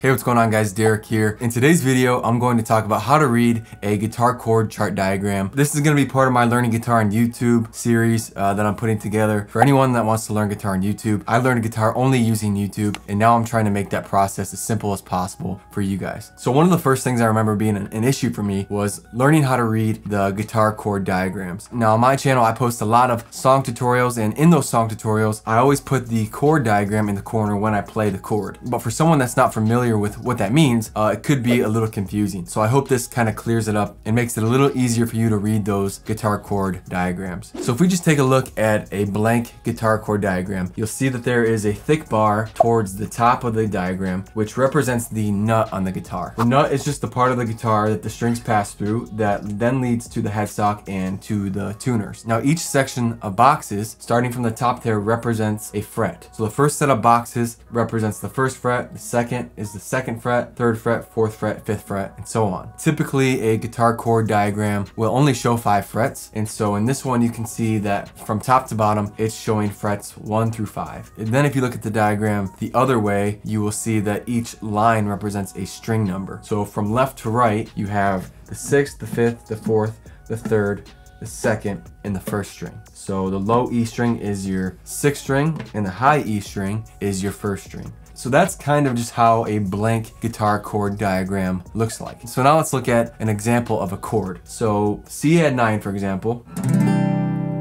Hey, what's going on guys, Derek here. In today's video, I'm going to talk about how to read a guitar chord chart diagram. This is going to be part of my Learning Guitar on YouTube series that I'm putting together. For anyone that wants to learn guitar on YouTube, I learned guitar only using YouTube, and now I'm trying to make that process as simple as possible for you guys. So one of the first things I remember being an issue for me was learning how to read the guitar chord diagrams. Now on my channel, I post a lot of song tutorials, and in those song tutorials, I always put the chord diagram in the corner when I play the chord. But for someone that's not familiar with what that means, it could be a little confusing. So I hope this kind of clears it up and makes it a little easier for you to read those guitar chord diagrams. So if we just take a look at a blank guitar chord diagram, you'll see that there is a thick bar towards the top of the diagram, which represents the nut on the guitar. The nut is just the part of the guitar that the strings pass through that then leads to the headstock and to the tuners. Now each section of boxes, starting from the top there, represents a fret. So the first set of boxes represents the first fret, the second is the second fret, third fret, fourth fret, fifth fret, and so on. Typically, a guitar chord diagram will only show 5 frets, and so in this one you can see that from top to bottom it's showing frets 1 through 5. And then if you look at the diagram the other way, you will see that each line represents a string number. So from left to right, you have the 6th, the 5th, the 4th, the 3rd, the 2nd, and the 1st string. So the low E string is your 6th string, and the high E string is your 1st string. So that's kind of just how a blank guitar chord diagram looks like. So now let's look at an example of a chord. So C add 9, for example,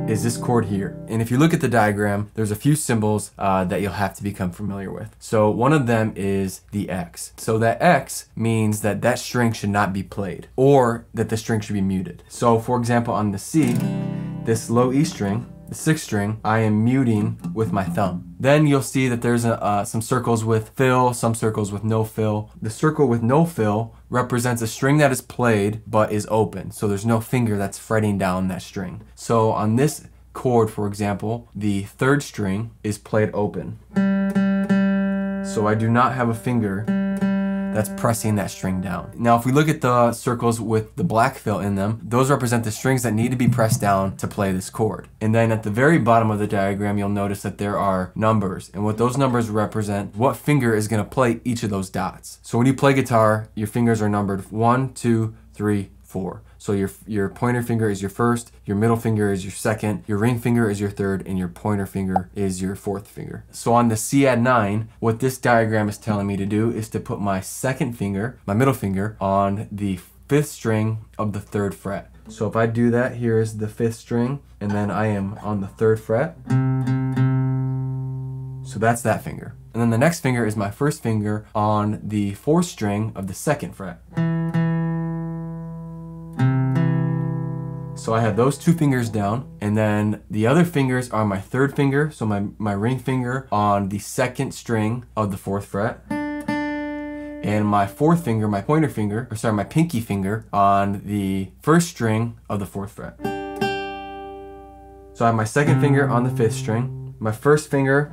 is this chord here. And if you look at the diagram, there's a few symbols that you'll have to become familiar with. So one of them is the X. So that X means that that string should not be played, or that the string should be muted. So for example, on the C, this low E string, the 6th string, I am muting with my thumb. Then you'll see that there's some circles with fill, some circles with no fill. The circle with no fill represents a string that is played but is open. So there's no finger that's fretting down that string. So on this chord, for example, the 3rd string is played open. So I do not have a finger that's pressing that string down. Now if we look at the circles with the black fill in them, those represent the strings that need to be pressed down to play this chord. And then at the very bottom of the diagram, you'll notice that there are numbers, and what those numbers represent, what finger is going to play each of those dots. So when you play guitar, your fingers are numbered 1, 2, 3, 4. So your pointer finger is your 1st, your middle finger is your 2nd, your ring finger is your 3rd, and your pointer finger is your 4th finger. So on the C add 9, what this diagram is telling me to do is to put my 2nd finger, my middle finger, on the 5th string of the 3rd fret. So if I do that, here is the 5th string, and then I am on the 3rd fret. So that's that finger. And then the next finger is my 1st finger on the 4th string of the 2nd fret. So I have those 2 fingers down, and then the other fingers are my 3rd finger, so my ring finger on the 2nd string of the 4th fret, and my 4th finger, my pointer finger, or sorry, my pinky finger on the 1st string of the 4th fret. So I have my 2nd finger on the 5th string, my 1st finger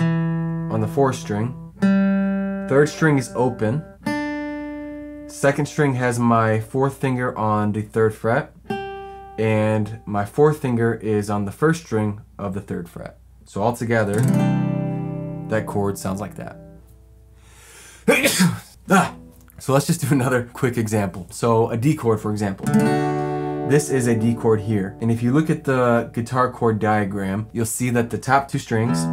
on the 4th string, 3rd string is open, 2nd string has my 4th finger on the 3rd fret, and my 4th finger is on the 1st string of the 3rd fret. So altogether, that chord sounds like that. So let's just do another quick example. So a D chord, for example. This is a D chord here. And if you look at the guitar chord diagram, you'll see that the top 2 strings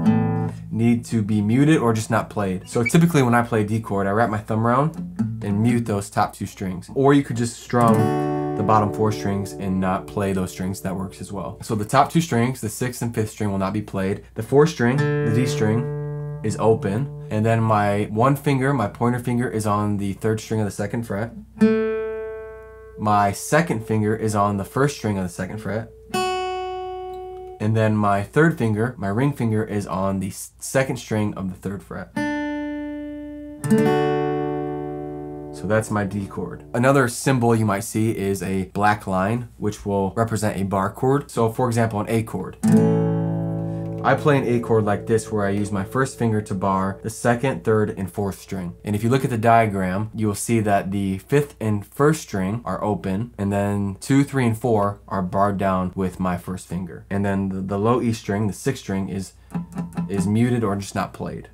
need to be muted or just not played. So typically when I play a D chord, I wrap my thumb around and mute those top 2 strings. Or you could just strum the bottom 4 strings and not play those strings. That works as well. So the top 2 strings, the 6th and 5th string, will not be played. The 4th string, the D string, is open. And then my 1 finger, my pointer finger, is on the 3rd string of the 2nd fret. My 2nd finger is on the 1st string of the 2nd fret. And then my 3rd finger, my ring finger, is on the 2nd string of the 3rd fret. So that's my D chord. Another symbol you might see is a black line, which will represent a bar chord. So for example, an A chord. I play an A chord like this, where I use my 1st finger to bar the 2nd, 3rd, and 4th string. And if you look at the diagram, you will see that the 5th and 1st string are open, and then 2, 3, and 4 are barred down with my 1st finger. And then the low E string, the 6th string, is muted or just not played.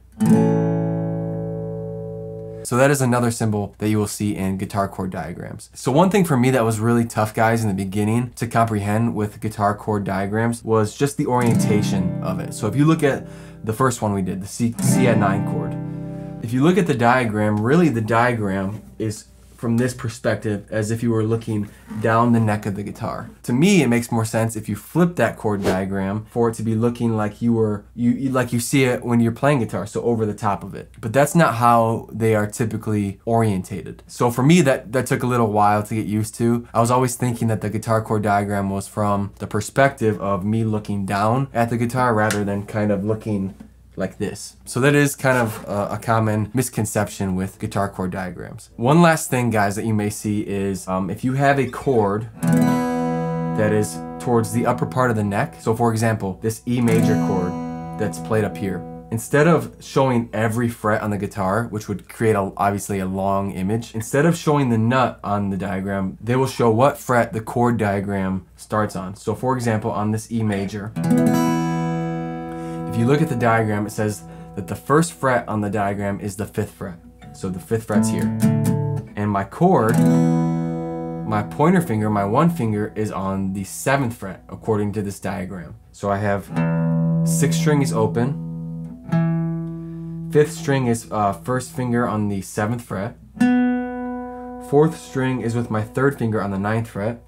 So that is another symbol that you will see in guitar chord diagrams. So one thing for me that was really tough, guys, in the beginning to comprehend with guitar chord diagrams was just the orientation of it. So if you look at the first one we did, the C add 9 chord, if you look at the diagram, really the diagram is from this perspective as if you were looking down the neck of the guitar. To me, it makes more sense if you flip that chord diagram for it to be looking like you see it when you're playing guitar, so over the top of it. But that's not how they are typically orientated. So for me, that took a little while to get used to. I was always thinking that the guitar chord diagram was from the perspective of me looking down at the guitar rather than kind of looking like this. So that is kind of a common misconception with guitar chord diagrams. One last thing, guys, that you may see is if you have a chord that is towards the upper part of the neck. So for example, this E major chord that's played up here. Instead of showing every fret on the guitar, which would create obviously a long image, instead of showing the nut on the diagram, they will show what fret the chord diagram starts on. So for example, on this E major, if you look at the diagram, it says that the first fret on the diagram is the 5th fret. So the 5th fret's here. And my chord, my pointer finger, my 1 finger is on the 7th fret according to this diagram. So I have 6th string is open, 5th string is 1st finger on the 7th fret, 4th string is with my 3rd finger on the 9th fret,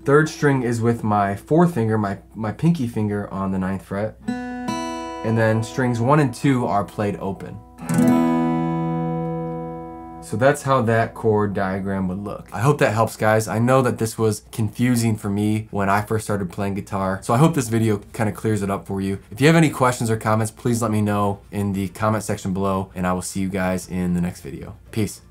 3rd string is with my 4th finger, my pinky finger on the 9th fret. And then strings 1 and 2 are played open. So that's how that chord diagram would look. I hope that helps, guys. I know that this was confusing for me when I first started playing guitar. So I hope this video kind of clears it up for you. If you have any questions or comments, please let me know in the comment section below, and I will see you guys in the next video. Peace.